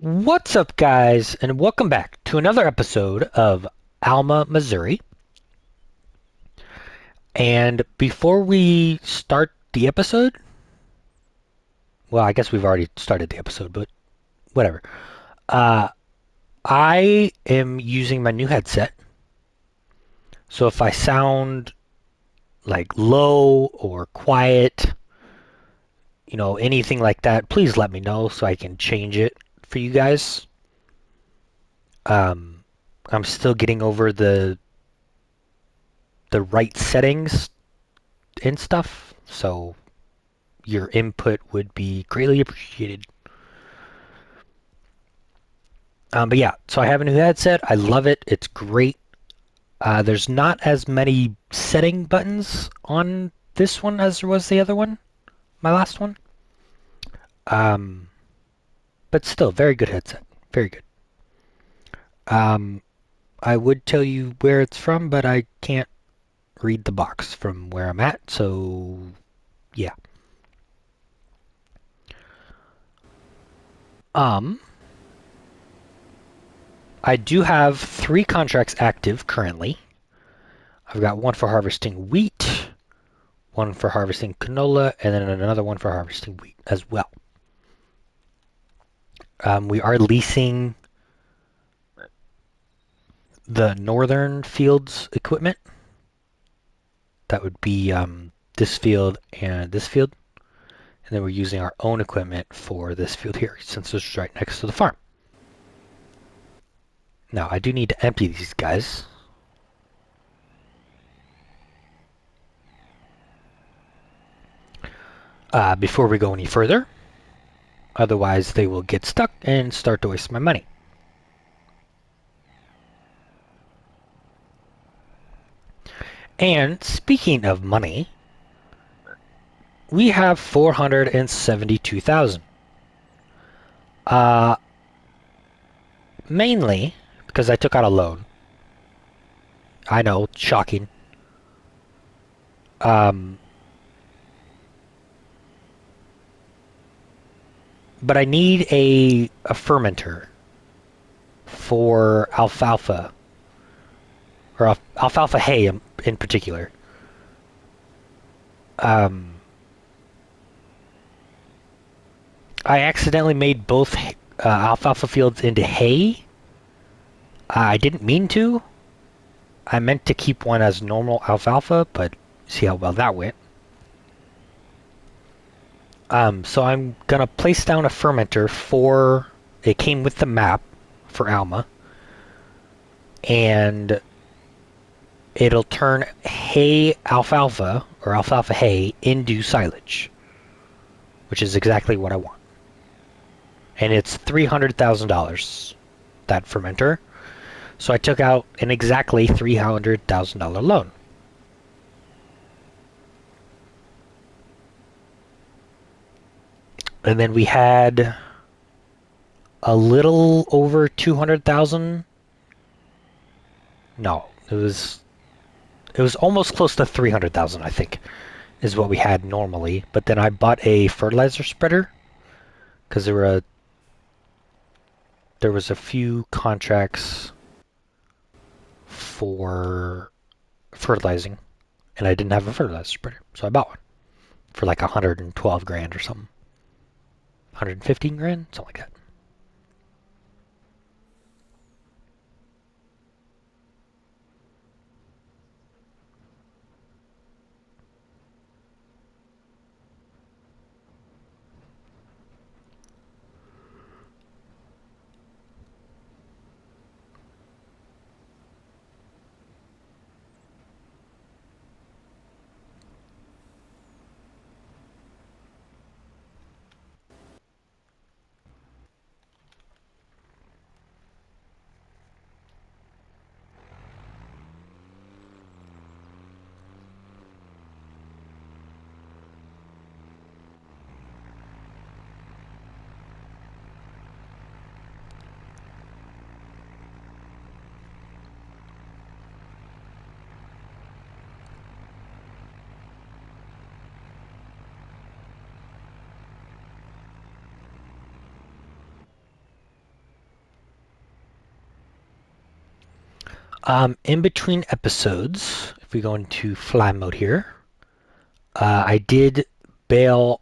What's up, guys, and welcome back to another episode of Alma, Missouri. And before we start the episode, well, I guess we've already started the episode, but whatever. Uh, I am using my new headset, so if I sound like low or quiet, anything like that, please let me know so I can change it for you guys. Um, I'm still getting over the right settings and stuff, so your input would be greatly appreciated. But yeah, so I have a new headset. I love it. It's great. There's not as many setting buttons on this one as there was the other one, my last one. Um, but still, very good headset. Very good. Um, I would tell you where it's from, but I can't read the box from where I'm at. So yeah. Um, I do have 3 contracts active currently. I've got one for harvesting wheat, one for harvesting canola, and then another one for harvesting wheat as well. We are leasing the northern fields equipment. That would be this field and this field. And then we're using our own equipment for this field here, since this is right next to the farm. Now, I do need to empty these guys. Before we go any further. Otherwise, they will get stuck and start to waste my money. And speaking of money, we have 472,000. Uh, Mainly because I took out a loan. I know, shocking. Um, but I need a fermenter for alfalfa, or alfalfa hay in particular. Um, I accidentally made both alfalfa fields into hay. I didn't mean to. I meant to keep one as normal alfalfa, but see how well that went. So I'm gonna place down a fermenter for. It came with the map for Alma, and it'll turn hay alfalfa or alfalfa hay into silage, which is exactly what I want. And it's $300,000, that fermenter. So I took out an exactly $300,000 loan. And then we had a little over 200,000. No, it was almost close to 300,000, I think, is what we had normally. But then I bought a fertilizer spreader because there was a few contracts for fertilizing, and I didn't have a fertilizer spreader, so I bought one for like 112 grand or something, 115 grand, something like that. In between episodes, if we go into fly mode here, I did bale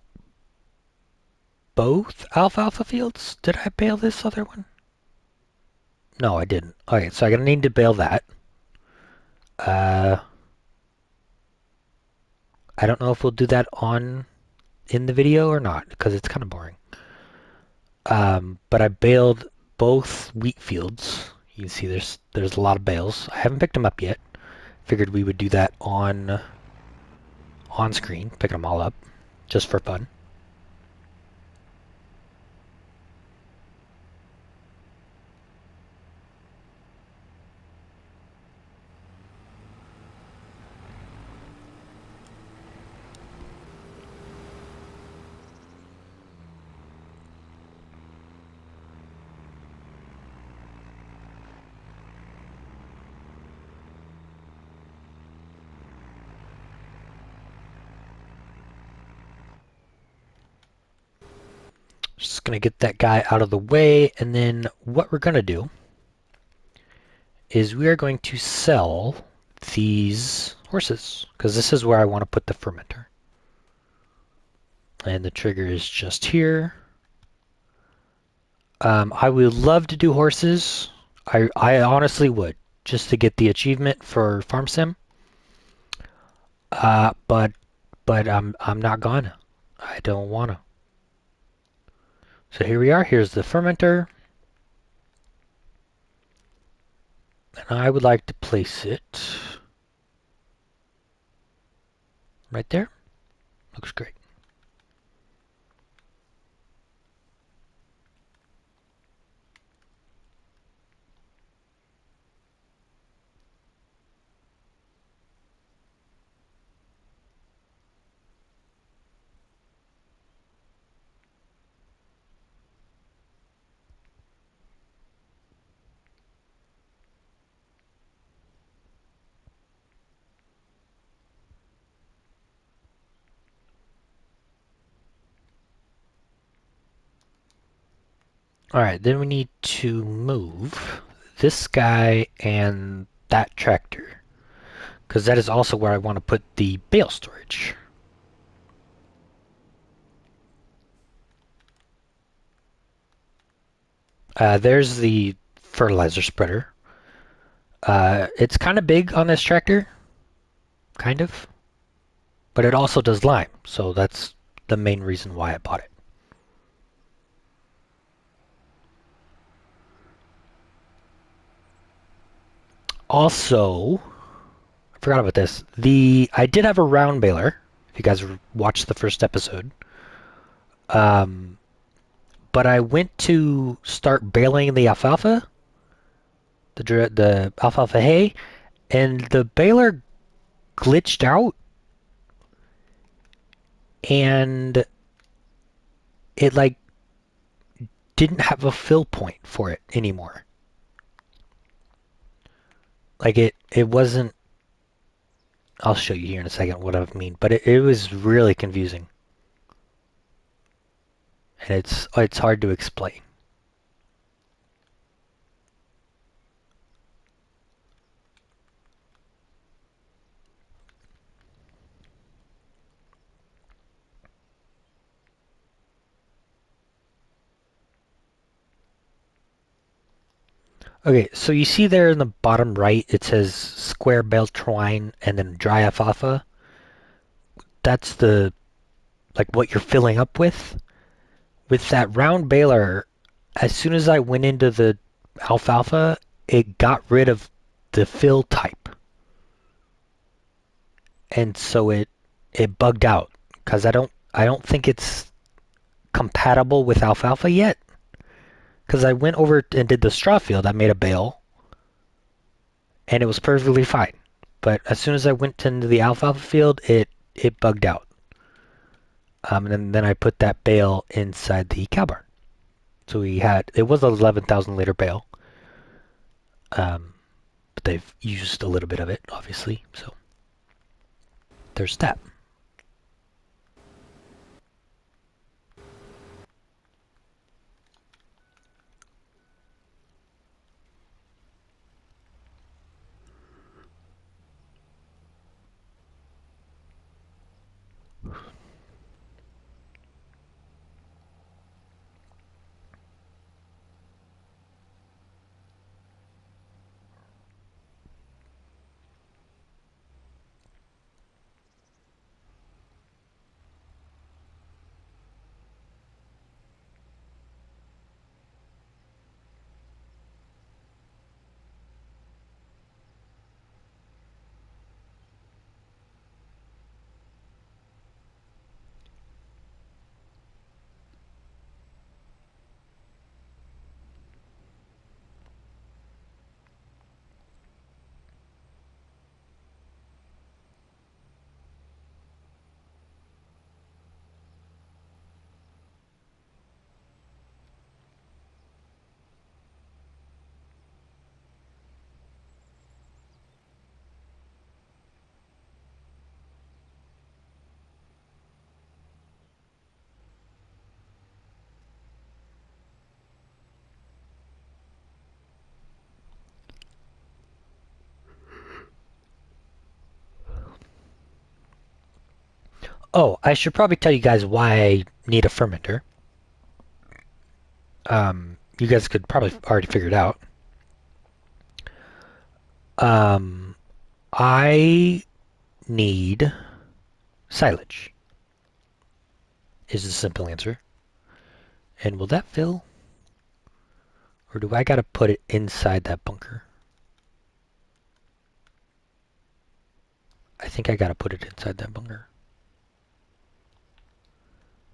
both alfalfa fields. Did I bale this other one? No, I didn't. Okay, so I'm gonna need to bale that. Uh, I don't know if we'll do that on in the video or not because it's kind of boring. But I baled both wheat fields. You can see there's a lot of bales. I haven't picked them up yet. Figured we would do that on screen, picking them all up, just for fun. Just gonna get that guy out of the way, and then what we're gonna do is we are going to sell these horses, because this is where I want to put the fermenter. And the trigger is just here. I would love to do horses. I honestly would, just to get the achievement for Farm Sim. But I'm not gonna. I don't wanna. So here we are. Here's the fermenter. And I would like to place it right there. Looks great. Alright, then we need to move this guy and that tractor, because that is also where I want to put the bale storage. There's the fertilizer spreader. It's kind of big on this tractor, kind of, but it also does lime, so that's the main reason why I bought it. Also, I forgot about this. I did have a round baler. If you guys watched the first episode, um, but I went to start baling the alfalfa, the alfalfa hay, and the baler glitched out, and it like didn't have a fill point for it anymore. Like it wasn't. I'll show you here in a second what I mean, but it was really confusing, and it's hard to explain. Okay, so you see there in the bottom right, it says square bale twine and then dry alfalfa. That's the like what you're filling up with. With that round baler, as soon as I went into the alfalfa, it got rid of the fill type, and so it bugged out because I don't think it's compatible with alfalfa yet. Because I went over and did the straw field, I made a bale, and it was perfectly fine. But as soon as I went into the alfalfa field, it bugged out. And then I put that bale inside the cow barn. So it was an 11,000 liter bale. But they've used a little bit of it, obviously. So there's that. Oh, I should probably tell you guys why I need a fermenter. You guys could probably already figure it out. Um, I need silage, is the simple answer. And will that fill? Or do I gotta put it inside that bunker? I think I gotta put it inside that bunker.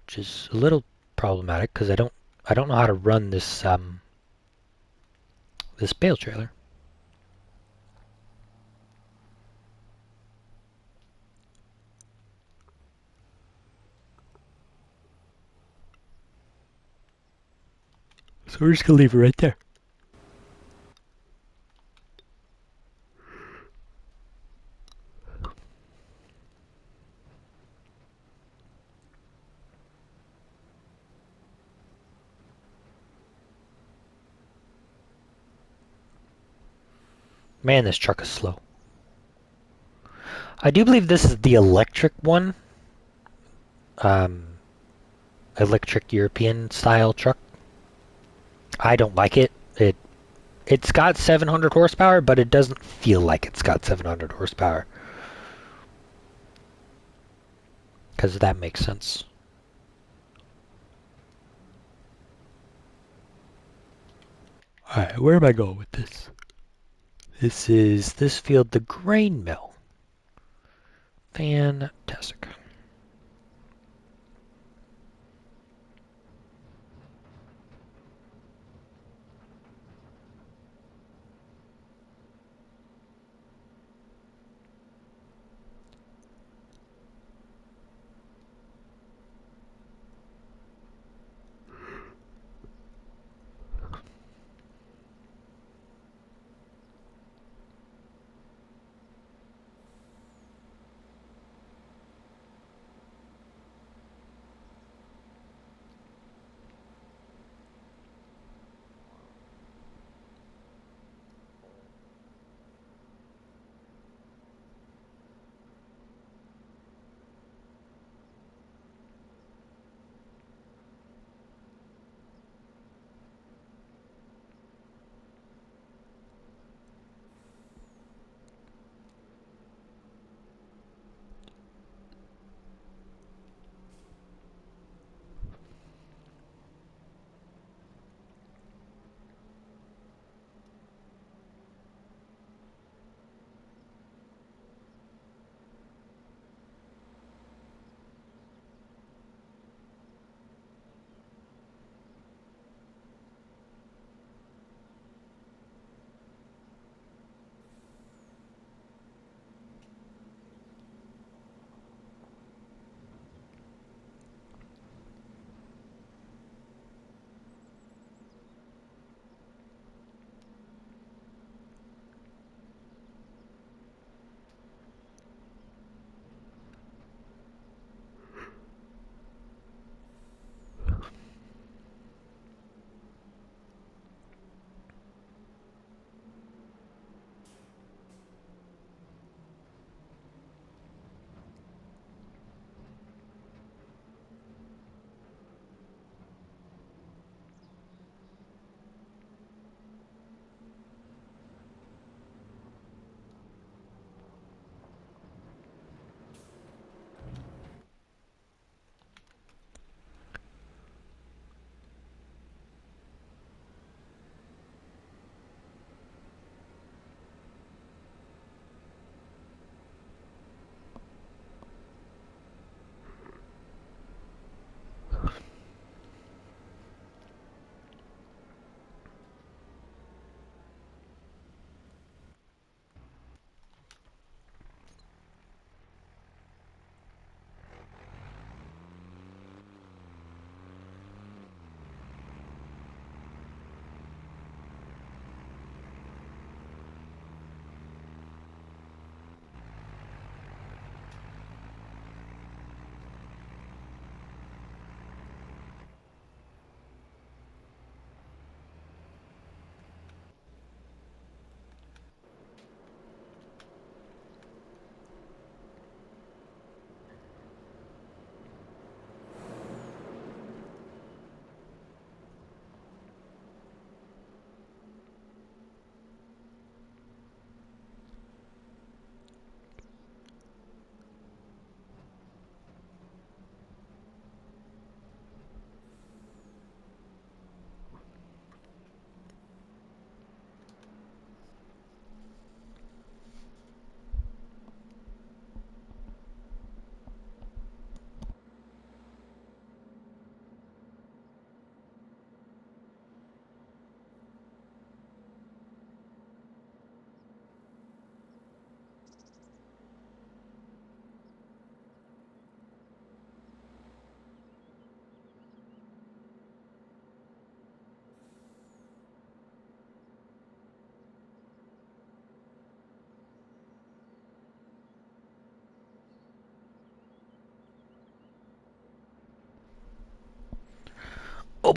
Which is a little problematic because I don't know how to run this bale trailer. So we're just gonna leave it right there. Man, this truck is slow. I do believe this is the electric one. Um, Electric European style truck. I don't like it. It's got 700 horsepower, but it doesn't feel like it's got 700 horsepower. Because that makes sense. Alright, where am I going with this? This is this field, the grain mill. Fantastic.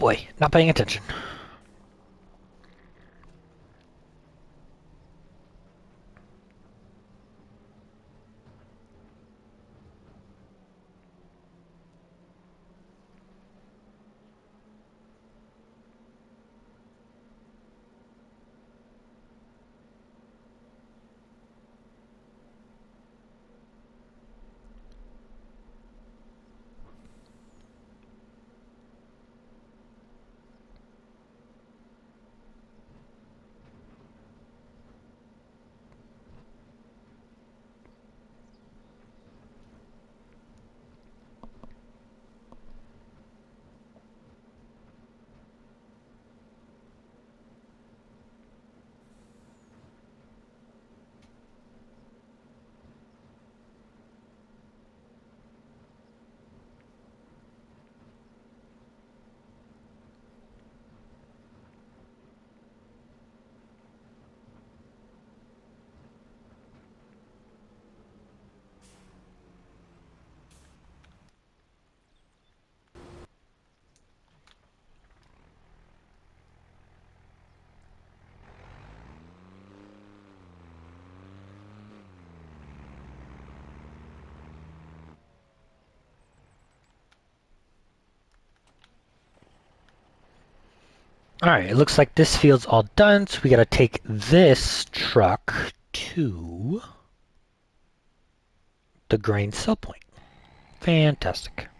boy, not paying attention. Alright, it looks like this field's all done, so we gotta take this truck to the grain sell point. Fantastic.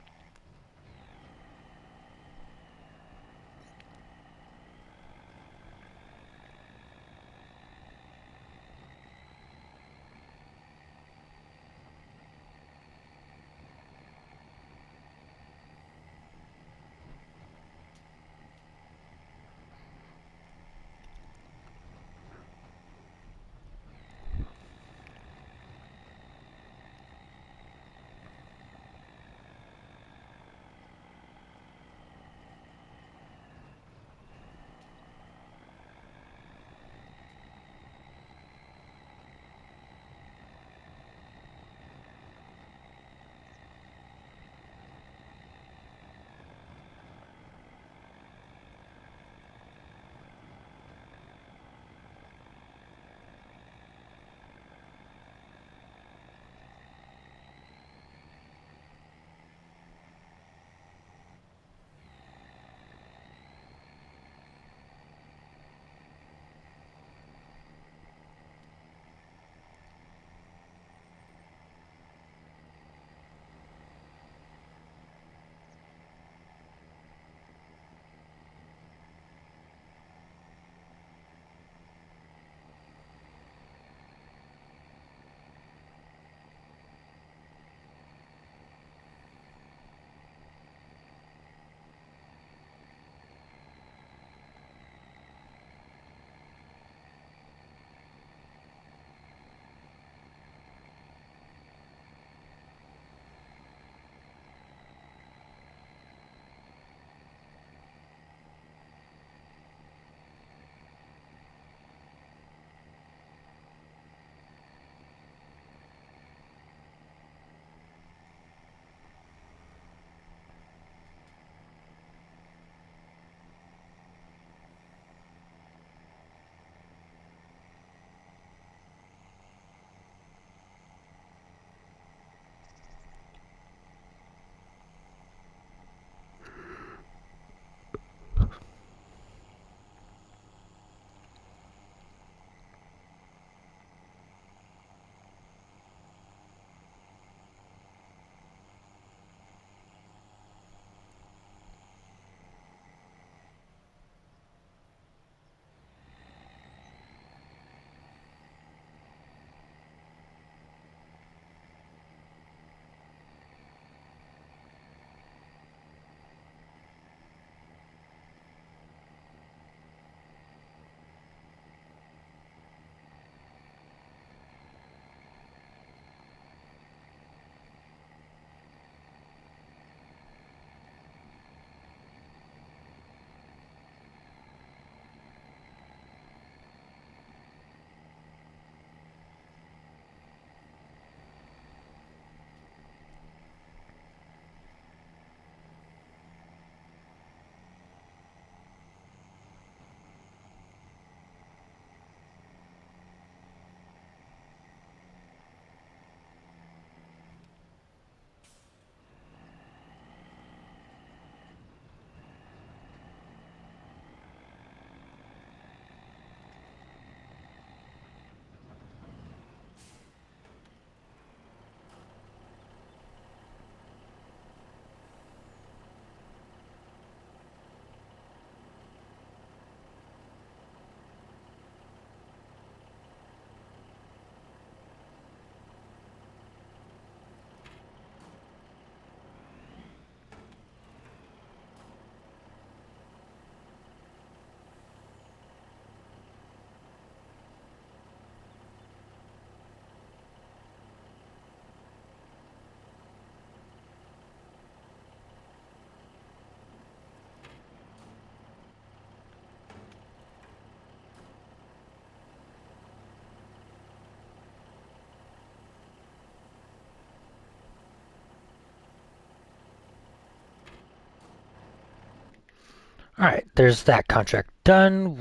All right, there's that contract done.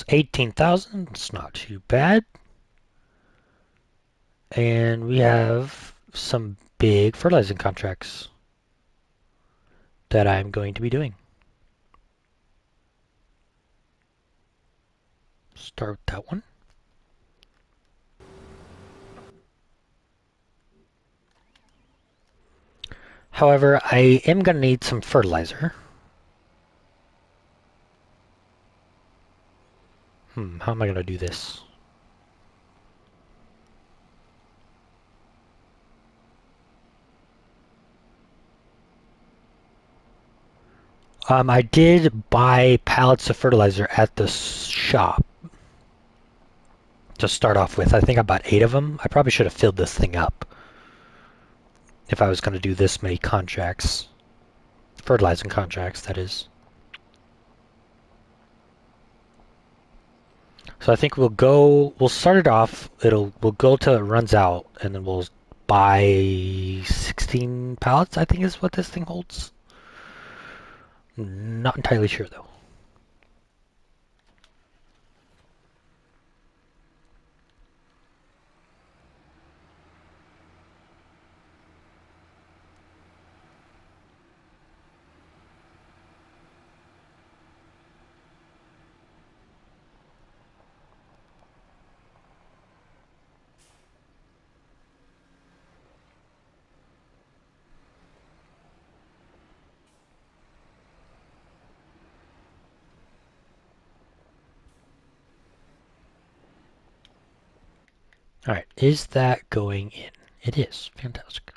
18,000. It's not too bad. And we have some big fertilizing contracts that I'm going to be doing. Start with that one. However, I am going to need some fertilizer. How am I going to do this? I did buy pallets of fertilizer at the shop to start off with. I think I bought 8 of them. I probably should have filled this thing up if I was going to do this many contracts. Fertilizing contracts, that is. So I think we'll start it off, we'll go till it runs out, and then we'll buy 16 pallets, I think is what this thing holds. Not entirely sure though. Alright, is that going in? It is. Fantastic.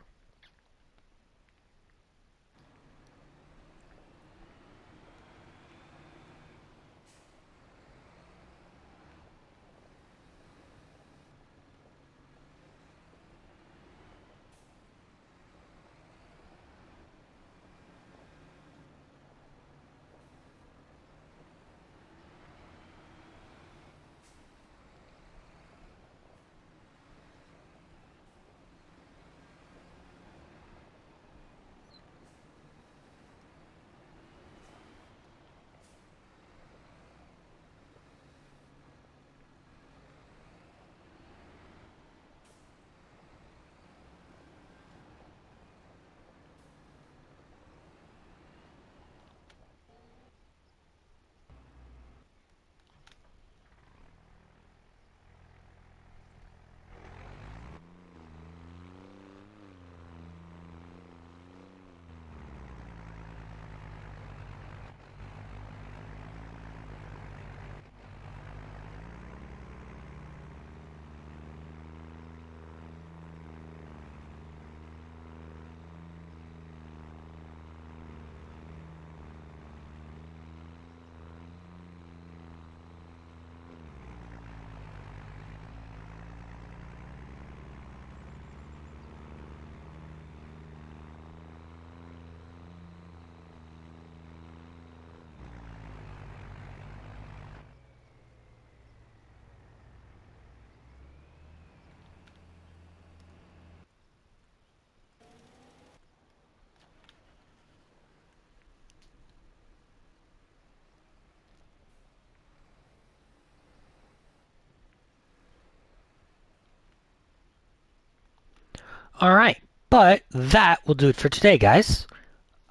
Alright, but that will do it for today, guys.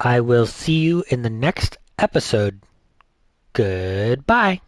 I will see you in the next episode. Goodbye.